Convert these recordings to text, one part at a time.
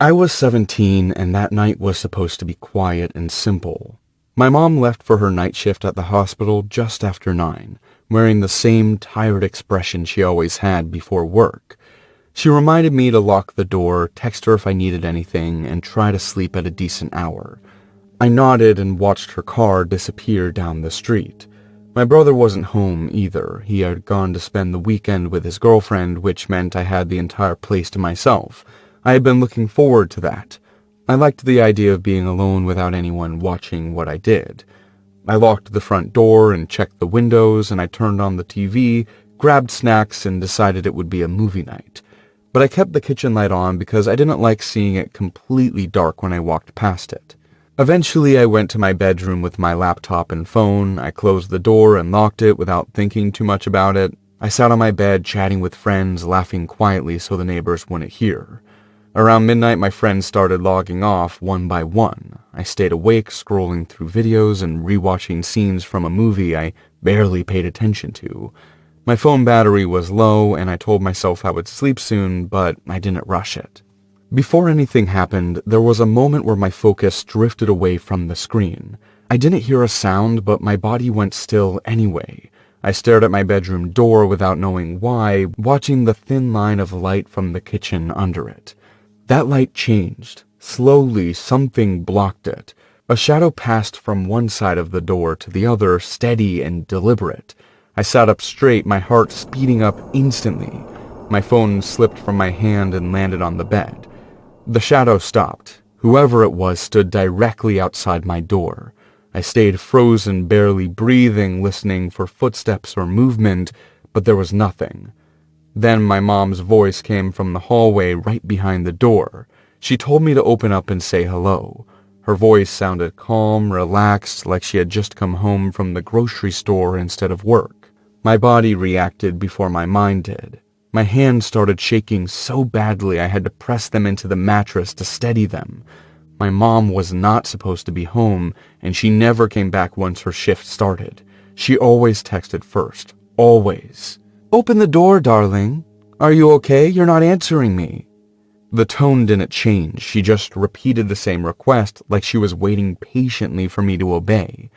I was 17, and that night was supposed to be quiet and simple. My mom left for her night shift at the hospital just after 9, wearing the same tired expression she always had before work. She reminded me to lock the door, text her if I needed anything, and try to sleep at a decent hour. I nodded and watched her car disappear down the street. My brother wasn't home either. He had gone to spend the weekend with his girlfriend, which meant I had the entire place to myself. I had been looking forward to that. I liked the idea of being alone without anyone watching what I did. I locked the front door and checked the windows, and I turned on the TV, grabbed snacks, and decided it would be a movie night. But I kept the kitchen light on because I didn't like seeing it completely dark when I walked past it. Eventually, I went to my bedroom with my laptop and phone. I closed the door and locked it without thinking too much about it. I sat on my bed chatting with friends, laughing quietly so the neighbors wouldn't hear. Around midnight, my friends started logging off one by one. I stayed awake, scrolling through videos and rewatching scenes from a movie I barely paid attention to. My phone battery was low, and I told myself I would sleep soon, but I didn't rush it. Before anything happened, there was a moment where my focus drifted away from the screen. I didn't hear a sound, but my body went still anyway. I stared at my bedroom door without knowing why, watching the thin line of light from the kitchen under it. That light changed. Slowly, something blocked it. A shadow passed from one side of the door to the other, steady and deliberate. I sat up straight, my heart speeding up instantly. My phone slipped from my hand and landed on the bed. The shadow stopped. Whoever it was stood directly outside my door. I stayed frozen, barely breathing, listening for footsteps or movement, but there was nothing. Then my mom's voice came from the hallway right behind the door. She told me to open up and say hello. Her voice sounded calm, relaxed, like she had just come home from the grocery store instead of work. My body reacted before my mind did. My hands started shaking so badly I had to press them into the mattress to steady them. My mom was not supposed to be home, and she never came back once her shift started. She always texted first. Always. "Open the door, darling. Are you okay? You're not answering me." The tone didn't change. She just repeated the same request like she was waiting patiently for me to obey.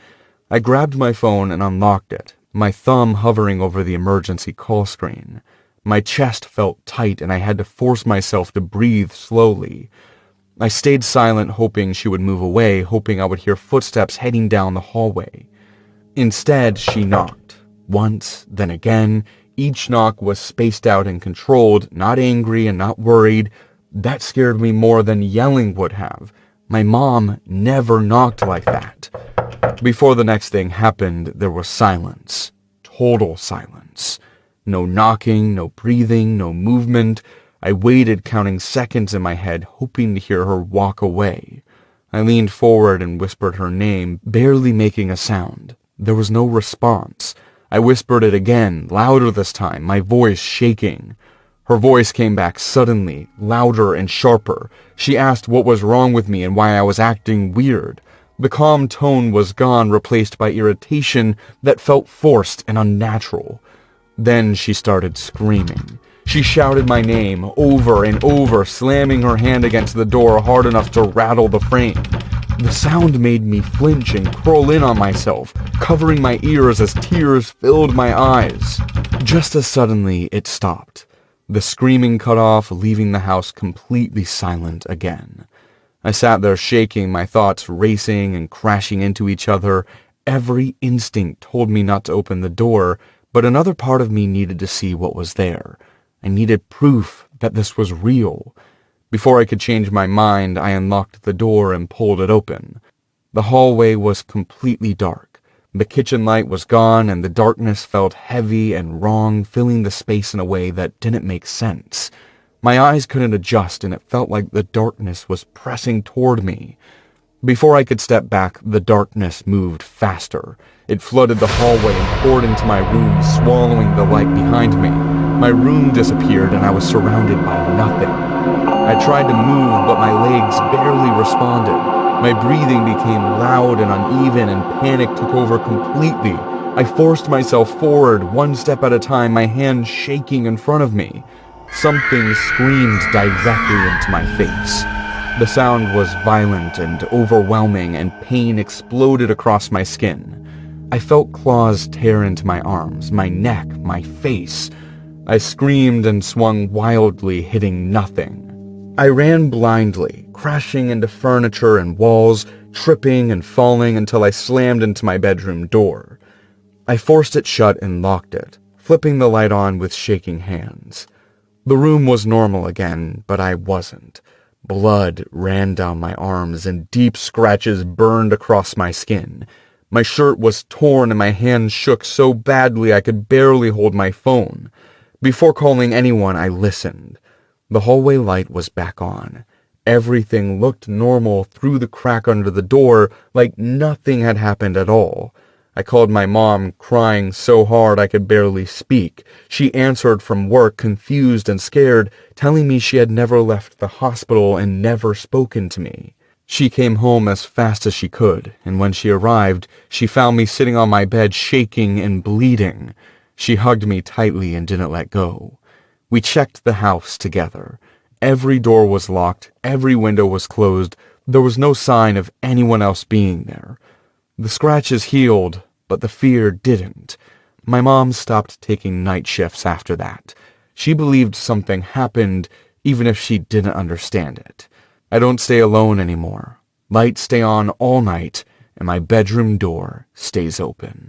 I grabbed my phone and unlocked it, my thumb hovering over the emergency call screen. My chest felt tight and I had to force myself to breathe slowly. I stayed silent, hoping she would move away, hoping I would hear footsteps heading down the hallway. Instead, she knocked. Once, then again. Each knock was spaced out and controlled, not angry and not worried. That scared me more than yelling would have. My mom never knocked like that. Before the next thing happened, there was silence. Total silence. No knocking, no breathing, no movement. I waited, counting seconds in my head, hoping to hear her walk away. I leaned forward and whispered her name, barely making a sound. There was no response. I whispered it again, louder this time, my voice shaking. Her voice came back suddenly, louder and sharper. She asked what was wrong with me and why I was acting weird. The calm tone was gone, replaced by irritation that felt forced and unnatural. Then she started screaming. She shouted my name over and over, slamming her hand against the door hard enough to rattle the frame. The sound made me flinch and curl in on myself, covering my ears as tears filled my eyes. Just as suddenly, it stopped. The screaming cut off, leaving the house completely silent again. I sat there shaking, my thoughts racing and crashing into each other. Every instinct told me not to open the door, but another part of me needed to see what was there. I needed proof that this was real. Before I could change my mind, I unlocked the door and pulled it open. The hallway was completely dark. The kitchen light was gone, and the darkness felt heavy and wrong, filling the space in a way that didn't make sense. My eyes couldn't adjust, and it felt like the darkness was pressing toward me. Before I could step back, the darkness moved faster. It flooded the hallway and poured into my room, swallowing the light behind me. My room disappeared, and I was surrounded by nothing. I tried to move, but my legs barely responded. My breathing became loud and uneven, and panic took over completely. I forced myself forward, one step at a time, my hands shaking in front of me. Something screamed directly into my face. The sound was violent and overwhelming, and pain exploded across my skin. I felt claws tear into my arms, my neck, my face. I screamed and swung wildly, hitting nothing. I ran blindly, crashing into furniture and walls, tripping and falling until I slammed into my bedroom door. I forced it shut and locked it, flipping the light on with shaking hands. The room was normal again, but I wasn't. Blood ran down my arms and deep scratches burned across my skin. My shirt was torn and my hands shook so badly I could barely hold my phone. Before calling anyone, I listened. The hallway light was back on. Everything looked normal through the crack under the door, like nothing had happened at all. I called my mom, crying so hard I could barely speak. She answered from work, confused and scared, telling me she had never left the hospital and never spoken to me. She came home as fast as she could, and when she arrived, she found me sitting on my bed shaking and bleeding. She hugged me tightly and didn't let go. We checked the house together. Every door was locked, every window was closed. There was no sign of anyone else being there. The scratches healed, but the fear didn't. My mom stopped taking night shifts after that. She believed something happened, even if she didn't understand it. I don't stay alone anymore. Lights stay on all night, and my bedroom door stays open.